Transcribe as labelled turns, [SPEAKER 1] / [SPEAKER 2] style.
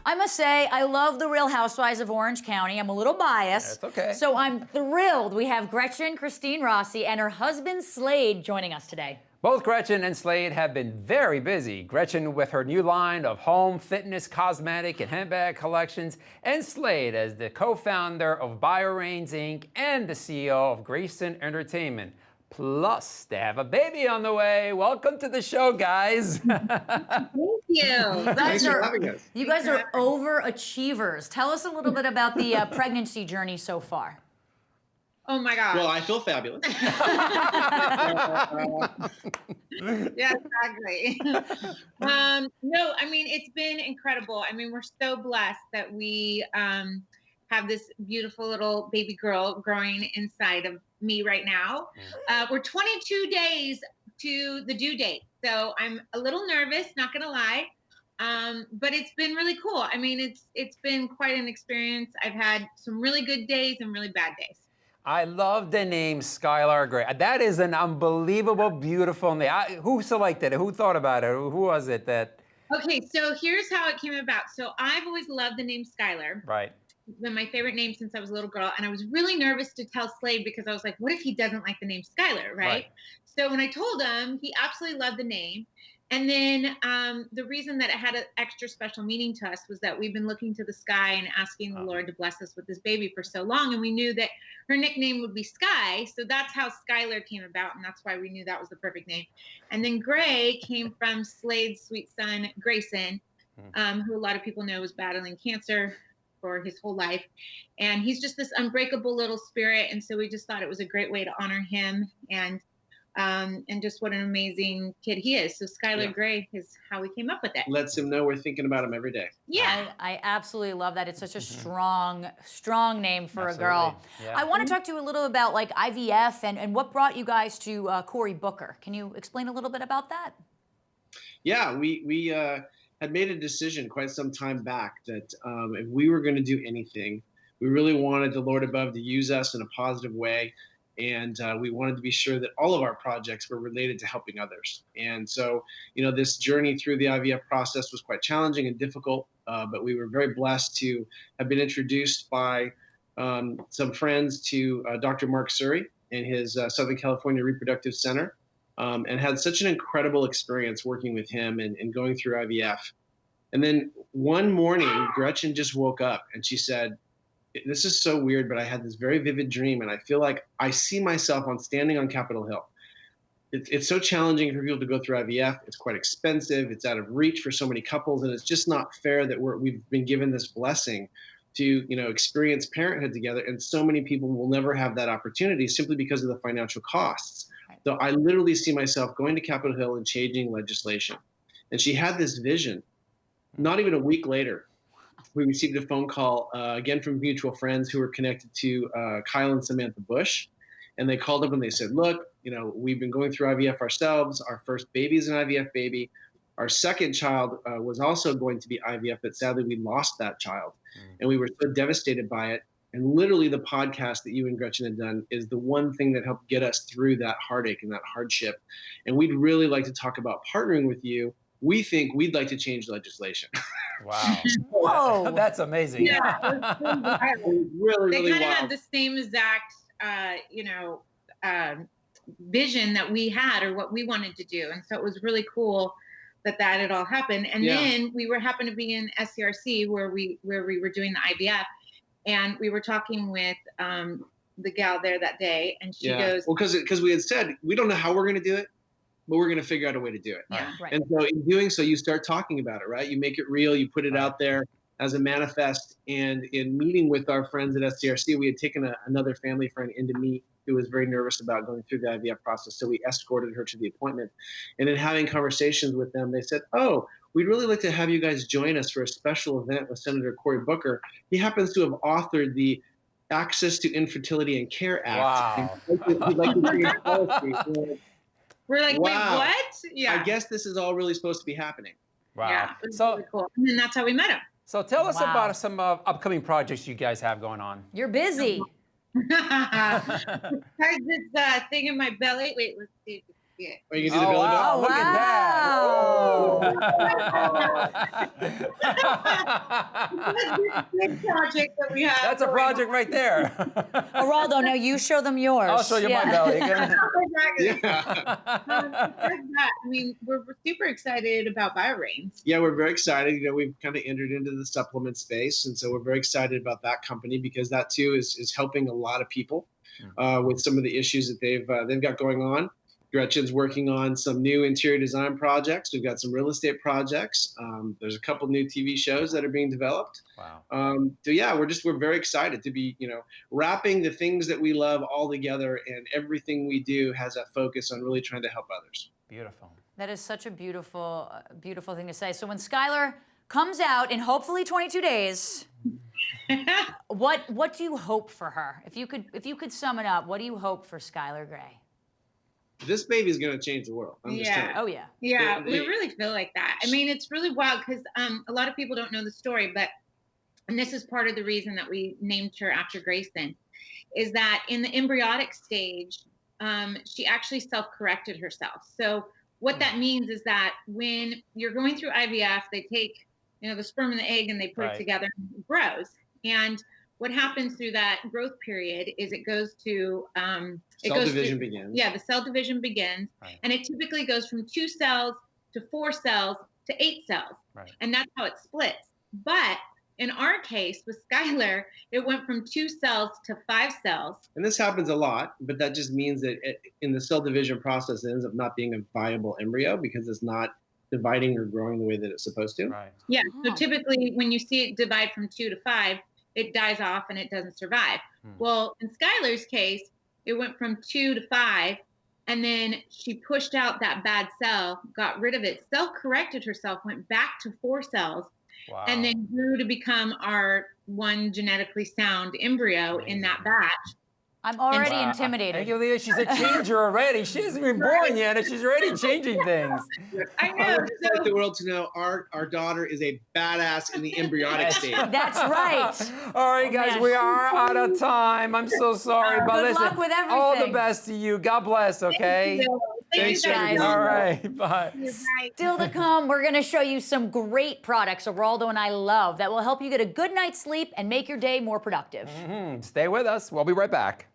[SPEAKER 1] I must say, I love the Real Housewives of Orange County. I'm a little biased.
[SPEAKER 2] That's okay.
[SPEAKER 1] So I'm thrilled we have Gretchen Rossi and her husband Slade joining us today.
[SPEAKER 2] Both Gretchen and Slade have been very busy. Gretchen with her new line of home, fitness, cosmetic, and handbag collections, and Slade as the co-founder of Bioreigns, Inc. and the CEO of Grayson Entertainment. Plus, they have a baby on the way. Welcome to the show, guys.
[SPEAKER 3] Thank you.
[SPEAKER 4] Thanks for having us.
[SPEAKER 1] You guys are overachievers. Tell us a little bit about the pregnancy journey so far.
[SPEAKER 3] Oh my God.
[SPEAKER 4] Well, I feel fabulous.
[SPEAKER 3] Yeah, exactly. No, I mean, it's been incredible. I mean, we're so blessed that we have this beautiful little baby girl growing inside of me right now. We're 22 days to the due date. So I'm a little nervous, not gonna lie. But it's been really cool. I mean, it's been quite an experience. I've had some really good days and really bad days.
[SPEAKER 2] I love the name Skylar Gray. That is an unbelievable, beautiful name. Who selected it? Who thought about it? Who was it that?
[SPEAKER 3] Okay, so here's how it came about. So I've always loved the name Skylar.
[SPEAKER 2] Right.
[SPEAKER 3] It's been my favorite name since I was a little girl. And I was really nervous to tell Slade because I was like, what if he doesn't like the name Skylar, right? So when I told him, he absolutely loved the name. And then the reason that it had an extra special meaning to us was that we've been looking to the sky and asking the Lord to bless us with this baby for so long. And we knew that her nickname would be Sky. So that's how Skylar came about. And that's why we knew that was the perfect name. And then Gray came from Slade's sweet son, Grayson, who a lot of people know was battling cancer for his whole life. And he's just this unbreakable little spirit. And so we just thought it was a great way to honor him and just what an amazing kid he is. So Skylar Gray is how we came up with it.
[SPEAKER 4] Lets him know we're thinking about him every day.
[SPEAKER 3] Yeah.
[SPEAKER 1] I absolutely love that. It's such a strong name for a girl.
[SPEAKER 2] Yeah.
[SPEAKER 1] I want to talk to you a little about like IVF and what brought you guys to Cory Booker. Can you explain a little bit about that?
[SPEAKER 4] Yeah, we had made a decision quite some time back that if we were going to do anything, we really wanted the Lord above to use us in a positive way. And we wanted to be sure that all of our projects were related to helping others. And so, you know, this journey through the IVF process was quite challenging and difficult, but we were very blessed to have been introduced by some friends to Dr. Mark Suri and his Southern California Reproductive Center, and had such an incredible experience working with him and going through IVF. And then one morning, Gretchen just woke up and she said, this is so weird, but I had this very vivid dream, and I feel like I see myself standing on Capitol Hill. It's so challenging for people to go through IVF. It's quite expensive. It's out of reach for so many couples, and it's just not fair that we've been given this blessing to, you know, experience parenthood together, and so many people will never have that opportunity simply because of the financial costs. So I literally see myself going to Capitol Hill and changing legislation. And she had this vision. Not even a week later, we received a phone call, again, from mutual friends who were connected to Kyle and Samantha Bush. And they called up and they said, look, you know, we've been going through IVF ourselves. Our first baby is an IVF baby. Our second child was also going to be IVF, but sadly we lost that child. And we were so devastated by it. And literally the podcast that you and Gretchen had done is the one thing that helped get us through that heartache and that hardship. And we'd really like to talk about partnering with you. We think we'd like to change legislation.
[SPEAKER 2] Wow.
[SPEAKER 1] Whoa.
[SPEAKER 2] That's amazing.
[SPEAKER 3] Yeah.
[SPEAKER 4] Really,
[SPEAKER 3] They
[SPEAKER 4] really
[SPEAKER 3] kind of
[SPEAKER 4] wild.
[SPEAKER 3] had the same exact, vision that we had or what we wanted to do. And so it was really cool that had all happened. And then we happened to be in SCRC where we were doing the IVF, and we were talking with the gal there that day, and she goes,
[SPEAKER 4] well, because we had said we don't know how we're going to do it, but we're going to figure out a way to do it.
[SPEAKER 1] Yeah, right.
[SPEAKER 4] And so in doing so, you start talking about it, right? You make it real, you put it out there as a manifest. And in meeting with our friends at SCRC, we had taken another family friend in to meet who was very nervous about going through the IVF process. So we escorted her to the appointment. And in having conversations with them, they said, oh, we'd really like to have you guys join us for a special event with Senator Cory Booker. He happens to have authored the Access to Infertility and Care Act.
[SPEAKER 2] Wow.
[SPEAKER 4] And he'd like to bring a policy.
[SPEAKER 3] we're like,
[SPEAKER 4] Wow.
[SPEAKER 3] wait, what? Yeah.
[SPEAKER 4] I guess this is all really supposed to be happening.
[SPEAKER 2] Wow.
[SPEAKER 3] Yeah, it was
[SPEAKER 2] So,
[SPEAKER 3] really cool. And then that's how we met him.
[SPEAKER 2] so tell us
[SPEAKER 1] Wow.
[SPEAKER 2] about some upcoming projects you guys have going on.
[SPEAKER 1] You're busy.
[SPEAKER 3] There's this thing in my belly. Wait, let's see. Yeah.
[SPEAKER 4] Or you can do the
[SPEAKER 2] Oh,
[SPEAKER 4] belly
[SPEAKER 2] wow,
[SPEAKER 4] button.
[SPEAKER 2] look at that.
[SPEAKER 3] Big project that we have.
[SPEAKER 2] That's a
[SPEAKER 3] going
[SPEAKER 2] project
[SPEAKER 3] on.
[SPEAKER 2] right there.
[SPEAKER 1] Geraldo, now you show them yours.
[SPEAKER 2] I'll show you my
[SPEAKER 1] Yeah.
[SPEAKER 2] belly again.
[SPEAKER 3] Exactly.
[SPEAKER 4] Yeah.
[SPEAKER 3] Besides that, I mean, we're super excited about Bioreigns.
[SPEAKER 4] Yeah, we're very excited. You know, we've kind of entered into the supplement space, and so we're very excited about that company because that too is helping a lot of people with some of the issues that they've got going on. Gretchen's working on some new interior design projects. We've got some real estate projects. There's a couple new TV shows that are being developed.
[SPEAKER 2] Wow.
[SPEAKER 4] So yeah, we're very excited to be, you know, wrapping the things that we love all together, and everything we do has a focus on really trying to help others.
[SPEAKER 2] Beautiful.
[SPEAKER 1] That is such a beautiful, beautiful thing to say. So when Skylar comes out in hopefully 22 days, what do you hope for her? If you could sum it up, what do you hope for Skylar Grey?
[SPEAKER 4] This baby is going to change the world. I'm just
[SPEAKER 3] Yeah.
[SPEAKER 4] telling you.
[SPEAKER 1] Oh yeah.
[SPEAKER 3] Yeah, we really feel like that. I mean, it's really wild because a lot of people don't know the story, and this is part of the reason that we named her after Grayson, is that in the embryonic stage, she actually self-corrected herself. So what that means is that when you're going through IVF, they take, you know, the sperm and the egg and they put it together and it grows. And what happens through that growth period is it goes to
[SPEAKER 4] Cell division begins.
[SPEAKER 3] Yeah, the cell division begins, and it typically goes from 2 cells to 4 cells to 8 cells, and that's how it splits. But in our case with Skylar, it went from 2 cells to 5 cells.
[SPEAKER 4] And this happens a lot, but that just means that in the cell division process, it ends up not being a viable embryo because it's not dividing or growing the way that it's supposed to.
[SPEAKER 2] Right.
[SPEAKER 3] Yeah. So typically, when you see it divide from 2 to 5, it dies off and it doesn't survive. Well, in Skylar's case, it went from 2 to 5, and then she pushed out that bad cell, got rid of it, self-corrected herself, went back to 4 cells, and then grew to become our one genetically sound embryo in that batch.
[SPEAKER 1] I'm already intimidated.
[SPEAKER 2] Thank you, Leah. She's a changer already. She hasn't been born yet, and she's already changing things.
[SPEAKER 3] I know.
[SPEAKER 4] I would just like the world to know our daughter is a badass in the embryonic stage.
[SPEAKER 1] That's right.
[SPEAKER 2] All right, guys, we are out of time. I'm so sorry, but
[SPEAKER 1] Good
[SPEAKER 2] listen,
[SPEAKER 1] luck with
[SPEAKER 2] all the
[SPEAKER 1] everything.
[SPEAKER 2] best to you. God bless, okay?
[SPEAKER 3] Thanks,
[SPEAKER 1] guys.
[SPEAKER 2] All right, bye.
[SPEAKER 1] Still to come, we're going to show you some great products Geraldo and I love that will help you get a good night's sleep and make your day more productive.
[SPEAKER 2] Stay with us. We'll be right back.